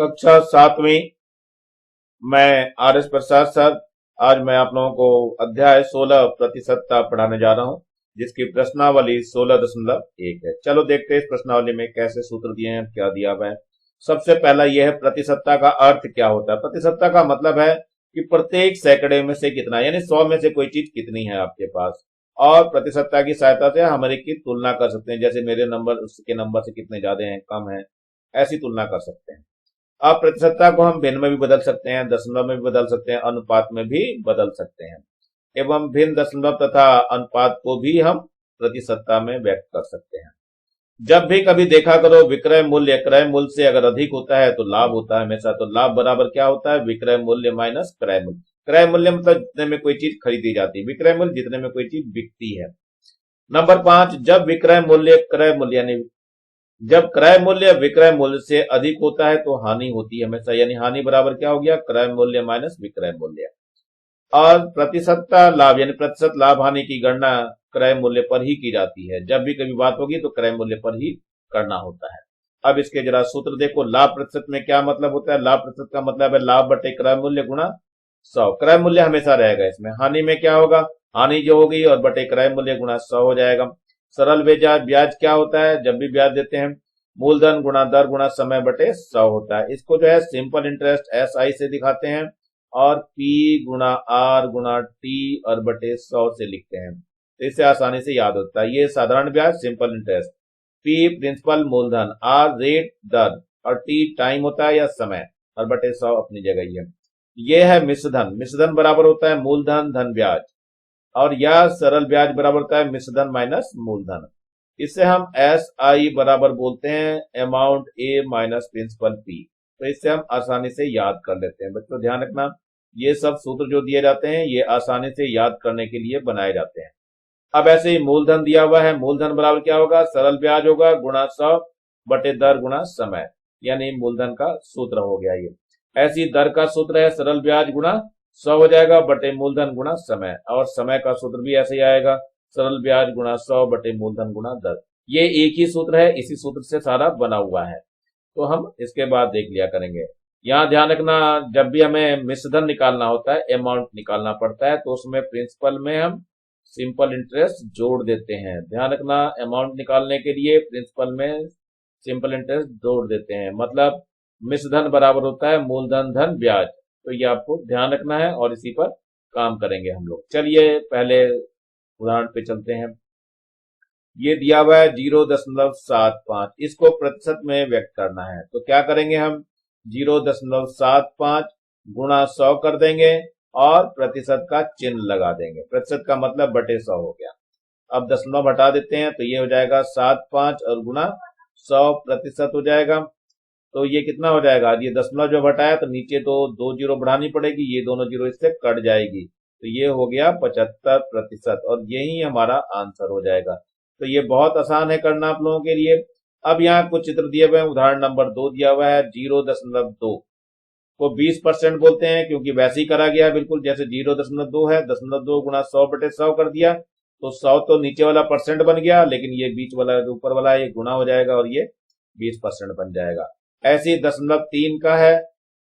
कक्षा सातवीं। मैं आर एस प्रसाद सर। आज मैं आप लोगों को अध्याय 16 प्रतिशतता पढ़ाने जा रहा हूं, जिसकी प्रश्नावली 16.1 है। चलो देखते हैं इस प्रश्नावली में कैसे सूत्र दिए हैं, क्या दिया हुआ है। सबसे पहला यह है प्रतिशतता का अर्थ क्या होता है। प्रतिशतता का मतलब है कि प्रत्येक सैकड़े में से कितना, यानी 100 में से कोई चीज कितनी है आपके पास। और प्रतिशतता की सहायता से हम की तुलना कर सकते हैं, जैसे मेरे नंबर उसके नंबर से कितने ज्यादा हैं, कम है, ऐसी तुलना कर सकते हैं। अब प्रतिशतता को हम भिन्न में भी बदल सकते हैं, दशमलव में भी बदल सकते हैं, अनुपात में भी बदल सकते हैं, एवं भिन्न दशमलव तथा अनुपात को भी हम प्रतिशतता में व्यक्त कर सकते हैं। जब भी कभी देखा करो विक्रय मूल्य क्रय मूल्य से अगर अधिक होता है तो लाभ होता है हमेशा। तो लाभ बराबर क्या होता है, विक्रय मूल्य माइनस क्रय मूल्य। क्रय मूल्य मतलब जितने में कोई चीज खरीदी जाती है, विक्रय मूल्य जितने में कोई चीज बिकती है। नंबर 5, जब विक्रय मूल्य क्रय मूल्य यानी जब क्रय मूल्य विक्रय मूल्य से अधिक होता है तो हानि होती है हमेशा, यानी हानि बराबर क्या हो गया, क्रय मूल्य माइनस विक्रय मूल्य। और प्रतिशतता लाभ यानी प्रतिशत लाभ हानि की गणना क्रय मूल्य पर ही की जाती है। जब भी कभी बात होगी तो क्रय मूल्य पर ही करना होता है। अब इसके जरा सूत्र देखो। लाभ प्रतिशत में क्या मतलब होता है, लाभ प्रतिशत का मतलब है लाभ बटे क्रय मूल्य गुणा 100। क्रय मूल्य हमेशा रहेगा इसमें। हानि में क्या होगा, हानि जो होगी और बटे क्रय मूल्य गुणा 100 हो जाएगा। सरल ब्याज, ब्याज क्या होता है, जब भी ब्याज देते हैं मूलधन गुणा दर गुणा समय बटे 100 होता है। इसको जो है सिंपल इंटरेस्ट SI से दिखाते हैं और P गुणा R गुणा T और बटे 100 से लिखते हैं, तो इससे आसानी से याद होता है। ये साधारण ब्याज सिंपल इंटरेस्ट, P प्रिंसिपल मूलधन, R रेट दर और T टाइम होता है या समय और बटे 100 अपनी जगह ही है। ये है मिश्रधन। मिश्रधन बराबर होता है मूलधन धन ब्याज, और यह सरल ब्याज बराबर होता है मिश्रधन माइनस मूलधन। इससे हम SI बराबर बोलते हैं amount A minus principal P। तो इससे हम आसानी से याद कर लेते हैं। बच्चों ध्यान रखना, ये सब सूत्र जो दिए जाते हैं ये आसानी से याद करने के लिए बनाए जाते हैं। अब ऐसे ही मूलधन दिया हुआ है, मूलधन बराबर क्या होगा, सरल ब्याज होगा गुणा 100 बटे दर गुणा समय, यानी मूलधन का सूत्र हो गया ये। ऐसी दर का सूत्र है सरल ब्याज गुणा 100 हो जाएगा बटे मूलधन गुणा समय, और समय का सूत्र भी ऐसे ही आएगा, सरल ब्याज गुणा 100 बटे मूलधन गुणा दर। ये एक ही सूत्र है, इसी सूत्र से सारा बना हुआ है। तो हम इसके बाद देख लिया करेंगे। यहाँ ध्यान रखना, जब भी हमें मिश्रधन निकालना होता है, अमाउंट निकालना पड़ता है, तो उसमें प्रिंसिपल में हम सिंपल इंटरेस्ट जोड़ देते हैं। ध्यान रखना, अमाउंट निकालने के लिए प्रिंसिपल में सिंपल इंटरेस्ट जोड़ देते हैं, मतलब मिश्रधन बराबर होता है मूलधन धन ब्याज। तो ये आपको ध्यान रखना है और इसी पर काम करेंगे हम लोग। चलिए पहले उदाहरण पे चलते हैं। ये दिया हुआ है 0.75, इसको प्रतिशत में व्यक्त करना है। तो क्या करेंगे हम, 0.75 गुणा 100 कर देंगे और प्रतिशत का चिन्ह लगा देंगे। प्रतिशत का मतलब बटे 100 हो गया। अब दशमलव हटा देते हैं तो ये हो जाएगा 75 और गुणा 100 प्रतिशत हो जाएगा। तो ये कितना हो जाएगा, ये दशमलव जो हटाया तो नीचे तो 2 जीरो बढ़ानी पड़ेगी, ये दोनों जीरो इससे कट जाएगी, तो ये हो गया 75%, और यही हमारा आंसर हो जाएगा। तो ये बहुत आसान है करना आप लोगों के लिए। अब यहाँ कुछ चित्र दिए हुए हैं। उदाहरण नंबर 2 दिया हुआ है, 0.2 को 20% बोलते हैं, क्योंकि वैसे ही करा गया है बिल्कुल जैसे 0.2 है। 0.2 गुणा 100 बटे 100 कर दिया, तो 100 तो नीचे वाला परसेंट बन गया, लेकिन ये बीच वाला जो ऊपर वाला है ये गुणा हो जाएगा और ये 20% बन जाएगा। ऐसे ही 0.3 का है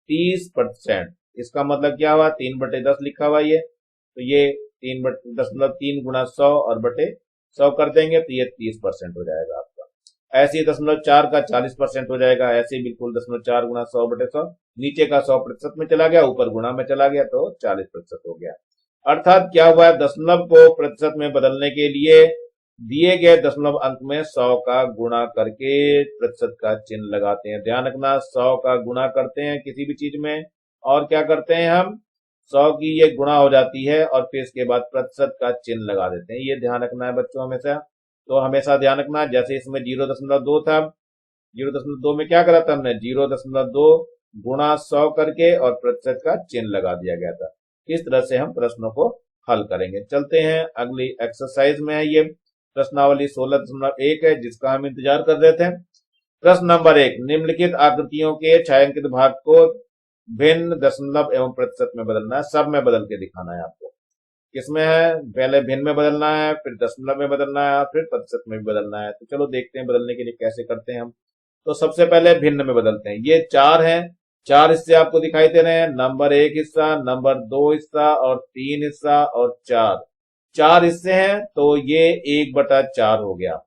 30%, इसका मतलब क्या हुआ, 3/10 लिखा हुआ ये, तो ये 3 गुणा 100 और बटे 100 कर देंगे तो ये 30% हो जाएगा आपका। ऐसे ही 0.4 का 40% हो जाएगा। ऐसे ही बिल्कुल 0.4 गुणा 100 बटे 100, नीचे का 100% में चला गया, ऊपर गुणा में चला गया, तो 40% हो गया। अर्थात क्या हुआ है, दशमलव को प्रतिशत में बदलने के लिए दिए गए दशमलव अंक में 100 का गुणा करके प्रतिशत का चिन्ह लगाते हैं। ध्यान रखना, 100 का गुणा करते हैं किसी भी चीज में और क्या करते हैं हम, 100 की ये गुणा हो जाती है और फिर इसके बाद प्रतिशत का चिन्ह लगा देते हैं। ये ध्यान रखना है बच्चों हमेशा। तो हमेशा ध्यान रखना, जैसे इसमें 0.2 था, 0.2 में क्या करा था हमने, 0.2 गुणा 100 करके और प्रतिशत का चिन्ह लगा दिया गया था। इस तरह से हम प्रश्नों को हल करेंगे। चलते हैं अगली एक्सरसाइज में है, ये प्रश्नावली 16.1 है जिसका हम इंतजार कर रहे थे। प्रश्न नंबर 1, निम्नलिखित आकृतियों के छायांकित भाग को भिन्न दशमलव एवं प्रतिशत में बदलना है। सब में बदल के दिखाना है आपको। किसमें है, पहले भिन्न में बदलना है, फिर दशमलव में बदलना है, फिर प्रतिशत में भी बदलना है। तो चलो देखते हैं बदलने के लिए कैसे करते हैं हम। तो सबसे पहले भिन्न में बदलते हैं। ये 4 है 4 हिस्से आपको दिखाई दे रहे हैं, नंबर 1 हिस्सा, नंबर 2 हिस्सा और 3 हिस्सा और 4। 4 हिस्से हैं तो ये 1/4 हो गया।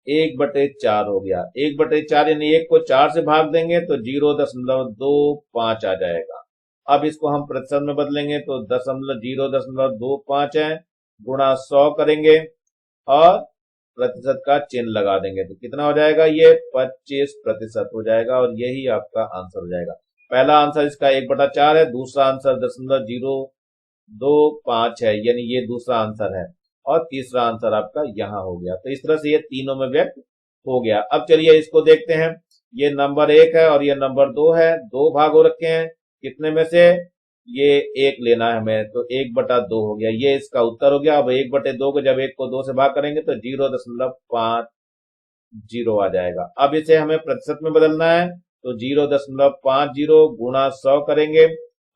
1/4 हो गया। 1/4 यानी 1 को 4 से भाग देंगे तो 0.25 आ जाएगा। अब इसको हम प्रतिशत में बदलेंगे तो 0.25 है, गुणा 100 करेंगे और प्रतिशत का चिन्ह लगा देंगे तो कितना हो जाएगा, ये 25% हो जाएगा और यही आपका आंसर हो जाएगा। पहला आंसर इसका 1/4 है, दूसरा आंसर 0.025 है, यानी ये दूसरा आंसर है और तीसरा आंसर आपका यहाँ हो गया। तो इस तरह से ये तीनों में व्यक्त हो गया। अब चलिए इसको देखते हैं। ये नंबर 1 है और ये नंबर 2 है, दो भाग हो रखे हैं, कितने में से, ये 1 लेना है हमें, तो 1/2 हो गया, ये इसका उत्तर हो गया। अब 1/2 को जब 1 को 2 से भाग करेंगे तो 0.50 आ जाएगा। अब इसे हमें प्रतिशत में बदलना है तो 0.50 गुणा 100 करेंगे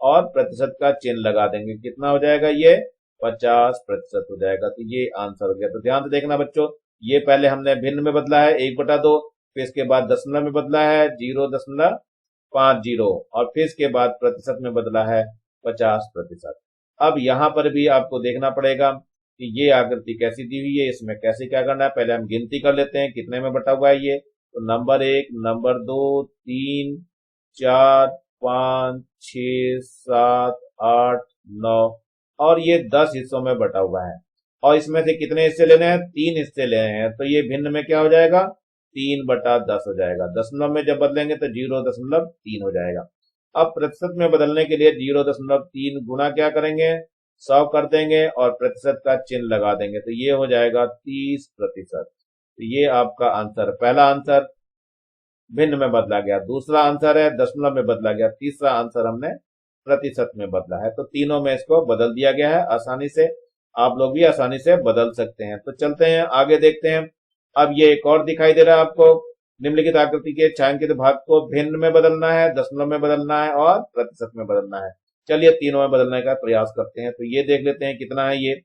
और प्रतिशत का चिन्ह लगा देंगे, कितना हो जाएगा, ये 50% हो जाएगा। तो ये आंसर हो गया। तो ध्यान से देखना बच्चों, ये पहले हमने भिन्न में बदला है 1/2, फिर इसके बाद दशमलव में बदला है 0.50 और फिर इसके बाद प्रतिशत में बदला है 50%। अब यहाँ पर भी आपको देखना पड़ेगा कि ये आकृति कैसी दी हुई है, इसमें कैसे क्या करना है। पहले हम गिनती कर लेते हैं कितने में बटा हुआ है ये। तो नंबर 1, नंबर 2, 3, 4, 5, 6, 7, 8, 9 और ये 10 हिस्सों में बटा हुआ है। और इसमें से कितने हिस्से लेने हैं, 3 हिस्से लेने हैं। तो ये भिन्न में क्या हो जाएगा, 3/10 हो जाएगा। दशमलव में जब बदलेंगे तो 0.3 हो जाएगा। अब प्रतिशत में बदलने के लिए 0.3 गुना क्या करेंगे, 100 कर देंगे और प्रतिशत का चिन्ह लगा देंगे तो ये हो जाएगा 30%। तो ये आपका आंसर, पहला आंसर भिन्न में बदला गया, दूसरा आंसर है दशमलव में बदला गया, तीसरा आंसर हमने प्रतिशत में बदला है। तो तीनों में इसको बदल दिया गया है आसानी से, आप लोग भी आसानी से बदल सकते हैं। तो चलते हैं आगे देखते हैं। अब ये एक और दिखाई दे रहा है आपको, निम्नलिखित आकृति के छायांकित भाग को भिन्न में बदलना है, दशमलव में बदलना है और प्रतिशत में बदलना है। चलिए तीनों में बदलने का प्रयास करते हैं। तो ये देख लेते हैं कितना है ये,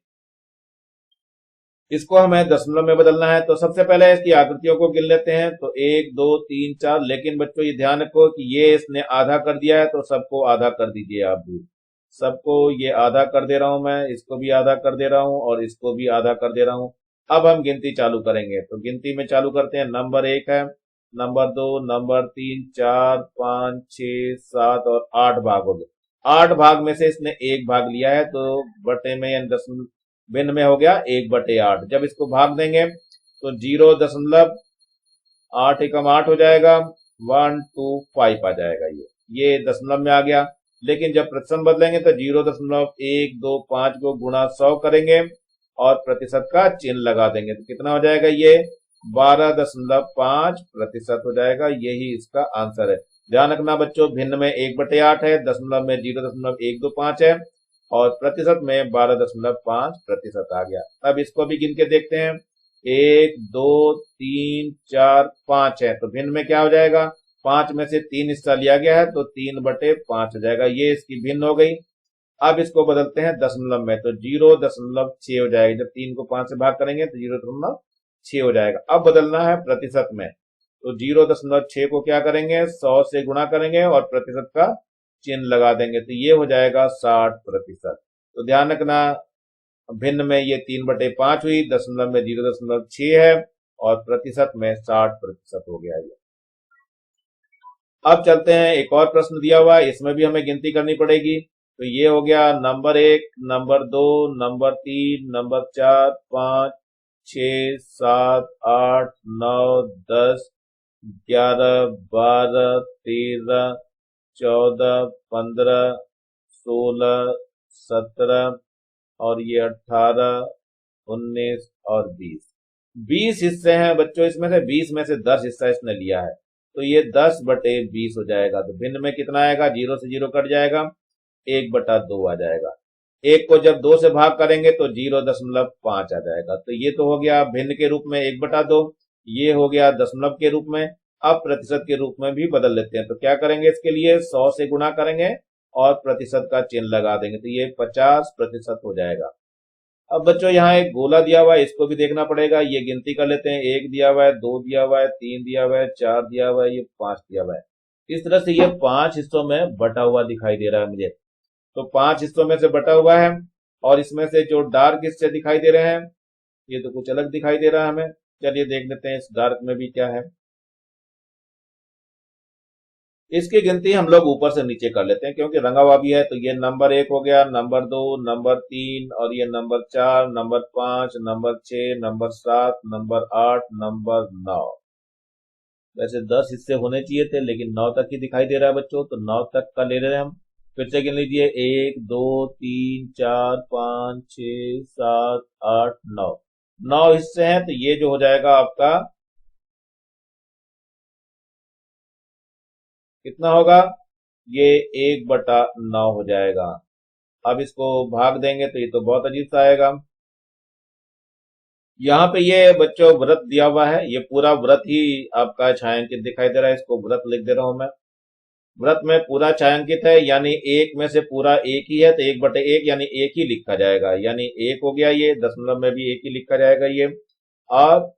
इसको हमें दशमलव में बदलना है। तो सबसे पहले इसकी आकृतियों को गिन लेते हैं। तो 1, 2, 3, 4, लेकिन बच्चों ये ध्यान रखो कि ये इसने आधा कर दिया है तो सबको आधा कर दीजिए आप भी। सबको ये आधा कर दे रहा हूं मैं, इसको भी आधा कर दे रहा हूं और इसको भी आधा कर दे रहा हूं। अब हम गिनती चालू करेंगे। तो गिनती में चालू करते हैं। नंबर 1 है, नंबर 2, नंबर 3, 4, 5, 6, 7 और 8 भाग हो गए। 8 भाग में से इसने एक भाग लिया है तो बटे में यानी दशमलव भिन्न में हो गया 1/8। जब इसको भाग देंगे तो 0.8 एकम 8 हो जाएगा, 125 आ जाएगा। ये दशमलव में आ गया। लेकिन जब प्रतिशत बदलेंगे तो 0.125 को गुणा 100 करेंगे और प्रतिशत का चिन्ह लगा देंगे तो कितना हो जाएगा, ये 12.5% हो जाएगा। यही इसका आंसर है। ध्यान रखना बच्चों, भिन्न में 1/8 है, दशमलव में 0.125 है और प्रतिशत में 12.5% आ गया। अब इसको भी गिन के देखते हैं। 1, 2, 3, 4, 5 है तो भिन्न में क्या हो जाएगा, 5 में से 3 हिस्सा लिया गया है तो 3/5 हो जाएगा। ये इसकी भिन्न हो गई। अब इसको बदलते हैं दशमलव में तो 0.6 हो जाएगा। जब 3 को 5 से भाग करेंगे तो 0.6 हो जाएगा। अब बदलना है प्रतिशत में तो 0.6 को क्या करेंगे, 100 से गुणा करेंगे और प्रतिशत का चिन्ह लगा देंगे तो ये हो जाएगा 60%। तो ध्यान रखना, भिन्न में ये 3/5 हुई, दशमलव में 0.6 है और प्रतिशत में 60% हो गया ये। अब चलते हैं, एक और प्रश्न दिया हुआ है, इसमें भी हमें गिनती करनी पड़ेगी। तो ये हो गया नंबर 1, नंबर 2, नंबर 3, नंबर 4, 5, 6, 7, 8, 9, 10, 11, 12, 13, 14, 15, 16, 17 और ये 18, 19 और 20 हिस्से हैं बच्चों। इसमें से 20 में से 10 हिस्सा इसने लिया है तो ये 10/20 हो जाएगा। तो भिन्न में कितना आएगा, 0 से 0 कट जाएगा, 1/2 आ जाएगा। 1 को जब 2 से भाग करेंगे तो 0.5 आ जाएगा। तो ये तो हो गया भिन्न के रूप में 1/2, ये हो गया दशमलव के रूप में। अब प्रतिशत के रूप में भी बदल लेते हैं। तो क्या करेंगे, इसके लिए 100 से गुणा करेंगे और प्रतिशत का चिन्ह लगा देंगे तो ये 50% हो जाएगा। अब बच्चों यहाँ एक गोला दिया हुआ है, इसको भी देखना पड़ेगा। ये गिनती कर लेते हैं। 1 दिया हुआ है, 2 दिया हुआ है, 3 दिया हुआ है, 4 दिया हुआ है, ये 5 दिया हुआ है। इस तरह से ये 5 हिस्सों में बटा हुआ दिखाई दे रहा है मुझे। तो 5 हिस्सों में से बटा हुआ है, और इसमें से जो डार्क हिस्से दिखाई दे रहे हैं ये तो कुछ अलग दिखाई दे रहा है हमें। चलिए देख लेते हैं इस डार्क में भी क्या है। इसकी गिनती हम लोग ऊपर से नीचे कर लेते हैं क्योंकि रंगा हुआ भी है। तो ये नंबर 1 हो गया, नंबर 2, नंबर 3, और ये number 4, number 5, number 6, number 7, number 8, number 9। वैसे 10 हिस्से होने चाहिए थे लेकिन 9 तक ही दिखाई दे रहा है बच्चों, तो 9 तक का ले रहे हैं हम। फिर से गिन लीजिए, 1 2 3 4 5 6 7 8 9। 9 हिस्से हैं, तो ये जो हो जाएगा आपका कितना होगा, ये 1/9 हो जाएगा। अब इसको भाग देंगे तो ये तो बहुत अजीब सा आएगा। यहाँ पे ये बच्चों व्रत दिया हुआ है, ये पूरा व्रत ही आपका छायांकित दिखाई दे रहा है, इसको व्रत लिख दे रहा हूं मैं। व्रत में पूरा छायांकित है, यानी एक में से पूरा एक ही है, तो 1/1 यानी एक ही लिखा जाएगा, यानी 1 हो गया। ये दशमलव में भी एक ही लिखा जाएगा ये। और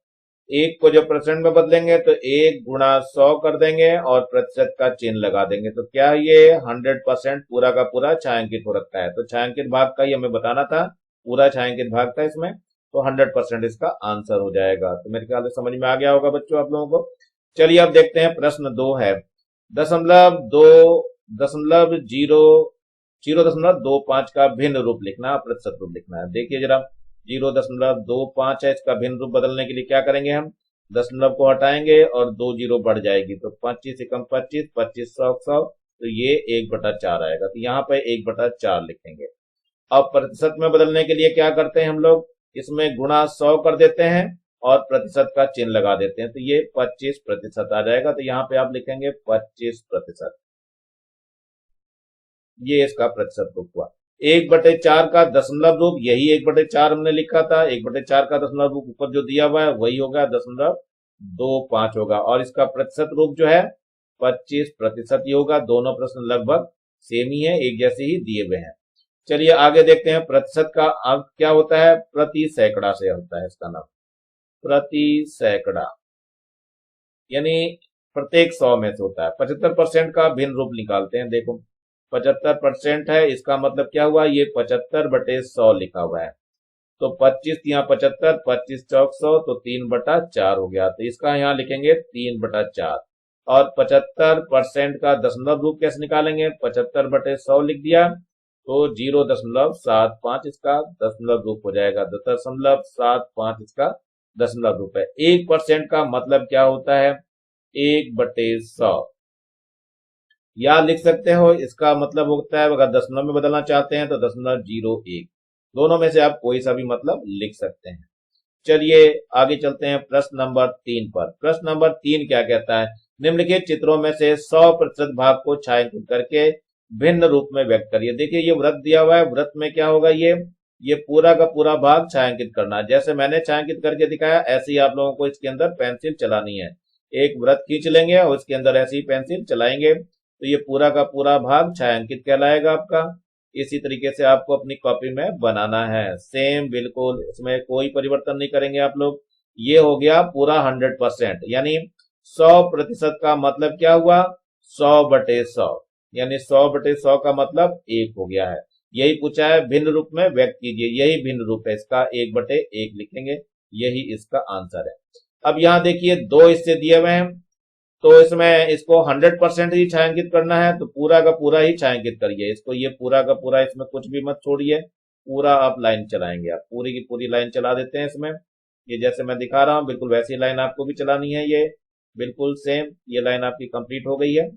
एक को जब परसेंट में बदलेंगे तो 1 × 100 कर देंगे और प्रतिशत का चिन्ह लगा देंगे, तो क्या ये 100% पूरा का पूरा छायांकित हो रखा है। तो छायांकित भाग का ही हमें बताना था, पूरा छायांकित भाग था इसमें, तो 100% इसका आंसर हो जाएगा। तो मेरे ख्याल से समझ में आ गया होगा बच्चों आप लोगों को। चलिए अब देखते हैं प्रश्न 2 है। 0.25 का भिन्न रूप लिखना, प्रतिशत रूप लिखना है। देखिए जरा, 0.25 है, इसका भिन्न रूप बदलने के लिए क्या करेंगे हम, दशमलव को हटाएंगे और 2 जीरो बढ़ जाएगी, तो 25 एकम 25, 25 सौ 100, तो ये 1/4 आएगा। तो यहाँ पे 1/4 लिखेंगे। अब प्रतिशत में बदलने के लिए क्या करते हैं हम लोग, इसमें गुणा 100 कर देते हैं और प्रतिशत का चिन्ह लगा देते हैं, तो ये 25% आ जाएगा। तो यहाँ पे आप लिखेंगे 25%, ये इसका प्रतिशत रूप हुआ। 1/4 का दशमलव रूप, यही 1/4 हमने लिखा था, 1/4 का दशमलव रूप ऊपर जो दिया हुआ है वही होगा, 0.25 होगा। और इसका प्रतिशत रूप जो है 25% ही होगा। दोनों प्रश्न लगभग सेम ही है, एक जैसे ही दिए हुए हैं। चलिए आगे देखते हैं, प्रतिशत का अंक क्या होता है, प्रति सैकड़ा से होता है इसका नाम, प्रति सैकड़ा, यानी प्रत्येक 100 में से होता है। 75% का भिन्न रूप निकालते हैं। देखो 75% है, इसका मतलब क्या हुआ, ये 75/100 लिखा हुआ है, तो 25 यहाँ 75, 25 चौक 100, तो 3/4 हो गया। तो इसका यहाँ लिखेंगे 3/4। और 75% का दशमलव रूप कैसे निकालेंगे, 75/100 लिख दिया, तो 0.75 इसका दशमलव रूप हो जाएगा, 0.75 इसका दशमलव रूप है। 1% का मतलब क्या होता है, 1/100, या लिख सकते हो इसका मतलब होता है, अगर दशमलव में बदलना चाहते हैं तो 0.01, दोनों में से आप कोई सा भी मतलब लिख सकते हैं। चलिए आगे चलते हैं प्रश्न नंबर 3 पर। प्रश्न नंबर 3 क्या कहता है, निम्नलिखित चित्रों में से 100% भाग को छायांकित करके भिन्न रूप में व्यक्त करिए। देखिए ये व्रत दिया हुआ है, व्रत में क्या होगा, ये पूरा का पूरा भाग छायांकित करना है। जैसे मैंने छायांकित करके दिखाया ऐसे ही आप लोगों को इसके अंदर पेंसिल चलानी है। एक व्रत खींच लेंगे और इसके अंदर ऐसे ही पेंसिल चलाएंगे, तो ये पूरा का पूरा भाग छायांकित कहलाएगा आपका। इसी तरीके से आपको अपनी कॉपी में बनाना है, सेम बिल्कुल, इसमें कोई परिवर्तन नहीं करेंगे आप लोग। ये हो गया पूरा 100%, यानी 100% का मतलब क्या हुआ, 100/100, यानी 100/100 का मतलब 1 हो गया है। यही पूछा है, भिन्न रूप में व्यक्त कीजिए, यही भिन्न रूप है इसका, 1/1 लिखेंगे, यही इसका आंसर है। अब यहाँ देखिए 2 हिस्से दिए हुए हैं, तो इसमें इसको 100% ही छायांकित करना है, तो पूरा का पूरा ही छायांकित करिए इसको, ये पूरा का पूरा, इसमें कुछ भी मत छोड़िए, पूरा आप लाइन चलाएंगे, आप पूरी की पूरी लाइन चला देते हैं इसमें। ये जैसे मैं दिखा रहा हूं बिल्कुल वैसी लाइन आपको भी चलानी है, ये बिल्कुल सेम, ये लाइन आपकी कंप्लीट हो गई है।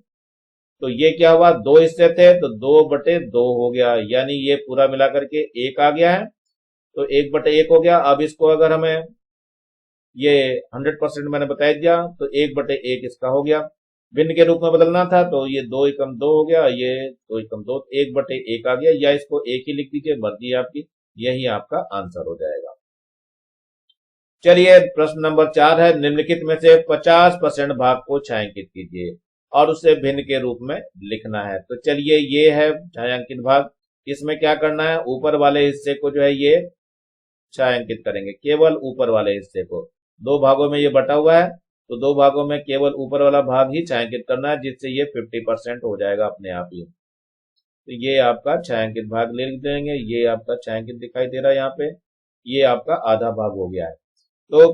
तो ये क्या हुआ, 2 हिस्से थे तो 2/2 हो गया, यानी ये पूरा मिलाकर के 1 आ गया है, तो 1/1 हो गया। अब इसको अगर हमें ये 100% मैंने बता दिया, तो 1/1 इसका हो गया। भिन्न के रूप में बदलना था तो ये 2 एकम 2 हो गया, ये 2 एकम 2, 1/1 आ गया, या इसको 1 ही लिख दीजिए, मर्जी आपकी, यही आपका आंसर हो जाएगा। चलिए प्रश्न नंबर 4 है, निम्नलिखित में से 50% भाग को छायांकित कीजिए और उसे भिन्न के रूप में लिखना है। तो चलिए ये है छायांकित भाग, इसमें क्या करना है, ऊपर वाले हिस्से को जो है ये छायांकित करेंगे, केवल ऊपर वाले हिस्से को। 2 भागों में ये बटा हुआ है, तो दो भागों में केवल ऊपर वाला भाग ही छायांकित करना है, जिससे ये 50% हो जाएगा अपने आप ही। तो ये आपका छायांकित भाग लिख देंगे, ये आपका छायांकित दिखाई दे रहा है यहाँ पे, ये आपका आधा भाग हो गया है। तो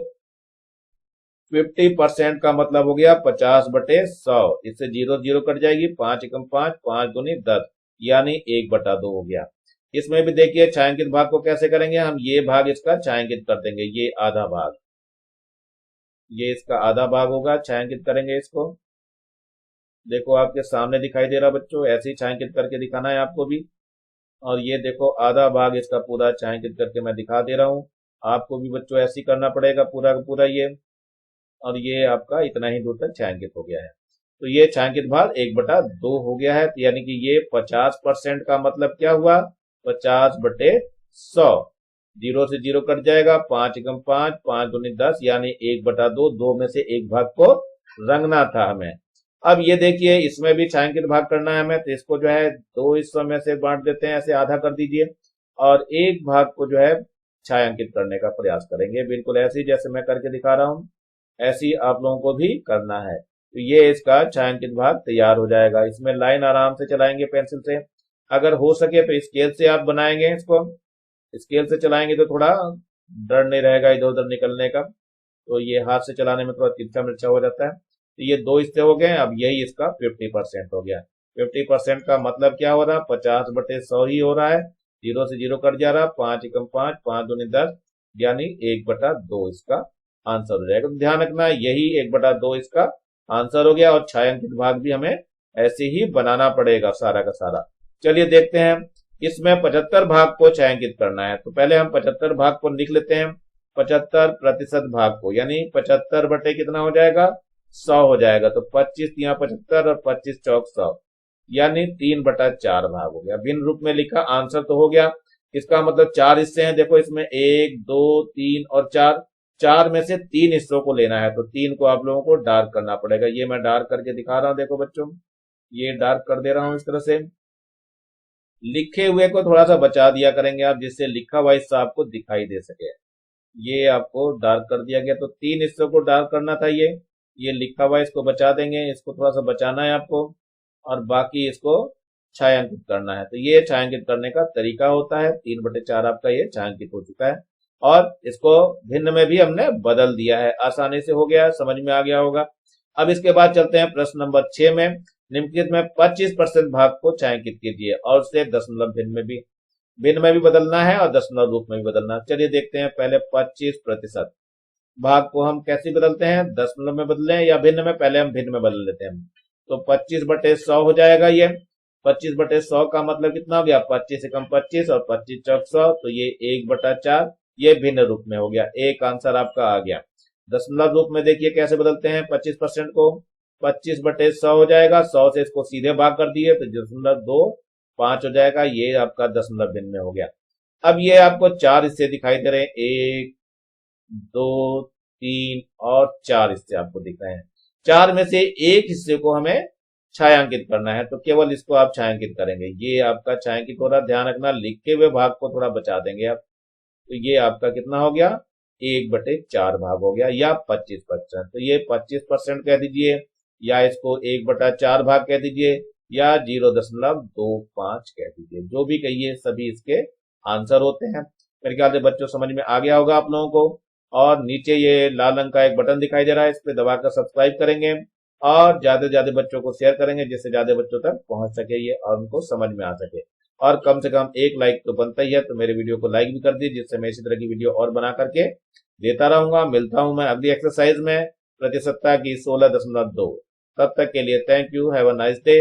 50% का मतलब हो गया 50/100। इससे 0 0 कट जाएगी, 5 एकम 5, 5 दूनी 10, यानी 1/2 हो गया। इसमें भी देखिए छायांकित भाग को कैसे करेंगे हम, ये भाग इसका छायांकित कर देंगे, ये आधा भाग, ये इसका आधा भाग होगा, छायांकित करेंगे इसको। देखो आपके सामने दिखाई दे रहा बच्चों, ऐसे ही छायांकित करके दिखाना है आपको भी। और ये देखो आधा भाग इसका पूरा छायांकित करके मैं दिखा दे रहा हूँ, आपको भी बच्चों ऐसे ही करना पड़ेगा पूरा का पूरा ये। और ये आपका इतना ही दूर तक छायांकित हो गया है। तो ये छायांकित भाग 1/2 हो गया है, यानी कि ये 50% का मतलब क्या हुआ, 50/100। 0 से 0 कट जाएगा, 5 एकम 5, 5 दूनी 10, यानी 1/2, 2 में से एक भाग को रंगना था हमें। अब ये देखिए इसमें भी छायांकित भाग करना है हमें, तो इसको जो है 2 हिस्सों में से बांट देते हैं, ऐसे आधा कर दीजिए, और एक भाग को जो है छायांकित करने का प्रयास करेंगे, बिल्कुल ऐसे ही जैसे मैं करके दिखा रहा हूं, ऐसे ही आप लोगों को भी करना है। तो ये इसका छायांकित भाग तैयार हो जाएगा। इसमें लाइन आराम से चलाएंगे पेंसिल से, अगर हो सके तो स्केल से आप बनाएंगे, इसको स्केल से चलाएंगे तो थोड़ा डर नहीं रहेगा इधर उधर निकलने का, तो ये हाथ से चलाने में थोड़ा तिरछा मिर्चा हो जाता है। तो ये 2 हिस्से हो गए, अब यही इसका 50% हो गया। 50% का मतलब क्या हो रहा है, 50/100 ही हो रहा है, 0 से 0 कट जा रहा, 5 एकम 5, 5 दूनी 10, यानी 1/2 इसका आंसर हो जाएगा। तो ध्यान रखना यही 1/2 इसका आंसर हो गया, और छायांकित भाग भी हमें ऐसे ही बनाना पड़ेगा सारा का सारा। चलिए देखते हैं, इसमें 75 भाग को छायांकित करना है, तो पहले हम 75 भाग को लिख लेते हैं। 75% भाग को, यानी 75 बटे कितना हो जाएगा, 100 हो जाएगा। तो 25 तिया 75 और 25 चौक 100, यानी 3/4 भाग हो गया। भिन्न रूप में लिखा, आंसर तो हो गया। इसका मतलब 4 हिस्से हैं, देखो इसमें 1 2 3 और 4, 4 में से 3 हिस्सों को लेना है, तो 3 को आप लोगों को डार्क करना पड़ेगा। ये मैं डार्क करके दिखा रहा हूं, देखो बच्चों, ये डार्क कर दे रहा हूं इस तरह से। लिखे हुए को थोड़ा सा बचा दिया करेंगे आप, जिससे लिखा हुआ हिस्सा आपको दिखाई दे सके। ये आपको डार्क कर दिया गया, तो 3 हिस्सों को डार्क करना था। ये लिखा हुआ इसको बचा देंगे, इसको थोड़ा सा बचाना है आपको, और बाकी इसको छायांकित करना है। तो ये छायांकित करने का तरीका होता है। 3/4 आपका ये छायांकित हो चुका है, और इसको भिन्न में भी हमने बदल दिया है, आसानी से हो गया, समझ में आ गया होगा। अब इसके बाद चलते हैं प्रश्न नंबर 6 में। निम्नलिखित में 25% भाग को छायांकित कीजिए, और उसे दशमलव भिन्न में भी बदलना है और दशमलव रूप में भी बदलना है। चलिए देखते हैं, पहले 25% भाग को हम कैसे बदलते हैं, दशमलव में बदलें या भिन्न में, पहले हम भिन्न में बदल लेते हैं। तो 25/100 हो जाएगा ये। 25/100 का मतलब कितना हो गया, 25 एकम 25 और 25 चौक 100, तो ये 1/4, ये भिन्न रूप में हो गया। एक आंसर आपका आ गया। दशमलव रूप में देखिए कैसे बदलते हैं 25% को, 25/100 हो जाएगा, 100 से इसको सीधे भाग कर दिए तो 0.25 हो जाएगा, ये आपका दशमलव भिन्न में हो गया। अब ये आपको 4 हिस्से दिखाई दे रहे हैं, 1 2 3 और 4 हिस्से आपको दिख रहे हैं। 4 में से एक हिस्से को हमें छायांकित करना है, तो केवल इसको आप छायांकित करेंगे। ये आपका छायांकित हो रहा, ध्यान रखना लिखे हुए भाग को थोड़ा बचा देंगे आप। तो ये आपका कितना हो गया, 1/4 भाग हो गया, या 25%। तो ये 25% कह दीजिए, या इसको 1/4 भाग कह दीजिए, या 0.25 कह दीजिए, जो भी कहिए सभी इसके आंसर होते हैं। मेरे ख्याल से बच्चों समझ में आ गया होगा आप लोगों को। और नीचे ये लाल रंग का एक बटन दिखाई दे रहा है, इस पर दबाकर सब्सक्राइब करेंगे, और ज्यादा से ज्यादा बच्चों को शेयर करेंगे, जिससे ज्यादा बच्चों तक पहुंच सके ये, और उनको समझ में आ सके। और कम से कम एक लाइक तो बनता ही है, तो मेरे वीडियो को लाइक भी कर दीजिए, जिससे मैं इसी तरह की वीडियो और बना करके देता रहूंगा। मिलता हूं मैं अगली एक्सरसाइज में, प्रतिशतता की 16.2। तब तक के लिए thank you, have a nice day.